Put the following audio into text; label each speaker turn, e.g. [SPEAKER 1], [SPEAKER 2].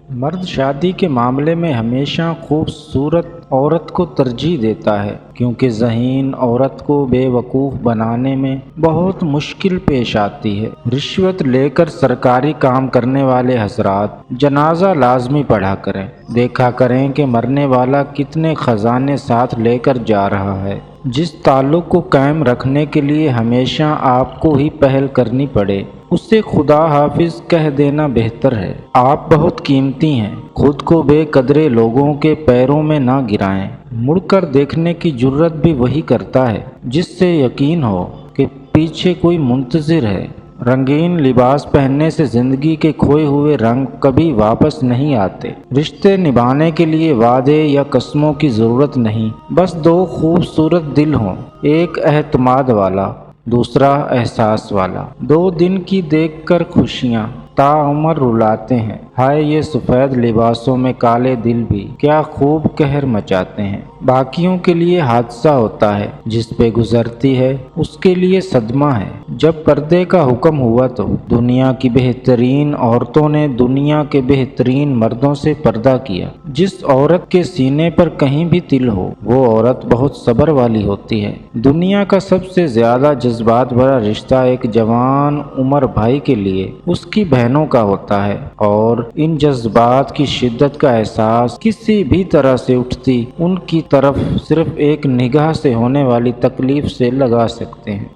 [SPEAKER 1] مرد شادی کے معاملے میں ہمیشہ خوبصورت عورت کو ترجیح دیتا ہے کیونکہ ذہین عورت کو بے وقوف بنانے میں بہت مشکل پیش آتی ہے۔ رشوت لے کر سرکاری کام کرنے والے حضرات جنازہ لازمی پڑھا کریں، دیکھا کریں کہ مرنے والا کتنے خزانے ساتھ لے کر جا رہا ہے۔ جس تعلق کو قائم رکھنے کے لیے ہمیشہ آپ کو ہی پہل کرنی پڑے اسے خدا حافظ کہہ دینا بہتر ہے۔ آپ بہت قیمتی ہیں، خود کو بے قدرے لوگوں کے پیروں میں نہ گرائیں۔ مڑ کر دیکھنے کی جرت بھی وہی کرتا ہے جس سے یقین ہو کہ پیچھے کوئی منتظر ہے۔ رنگین لباس پہننے سے زندگی کے کھوئے ہوئے رنگ کبھی واپس نہیں آتے۔ رشتے نبھانے کے لیے وعدے یا قسموں کی ضرورت نہیں، بس دو خوبصورت دل ہوں، ایک اعتماد والا، دوسرا احساس والا۔ دو دن کی دیکھ کر خوشیاں تاعمر رلاتے ہیں، ہائے یہ سفید لباسوں میں کالے دل بھی کیا خوب قہر مچاتے ہیں۔ باقیوں کے لیے حادثہ ہوتا ہے، جس پہ گزرتی ہے اس کے لیے صدمہ ہے۔ جب پردے کا حکم ہوا تو دنیا کی بہترین عورتوں نے دنیا کے بہترین مردوں سے پردہ کیا۔ جس عورت کے سینے پر کہیں بھی تل ہو وہ عورت بہت صبر والی ہوتی ہے۔ دنیا کا سب سے زیادہ جذبات بھرا رشتہ ایک جوان عمر بھائی کے لیے اس کی بہنوں کا ہوتا ہے، اور ان جذبات کی شدت کا احساس کسی بھی طرح سے اٹھتی ان کی طرف صرف ایک نگاہ سے ہونے والی تکلیف سے لگا سکتے ہیں۔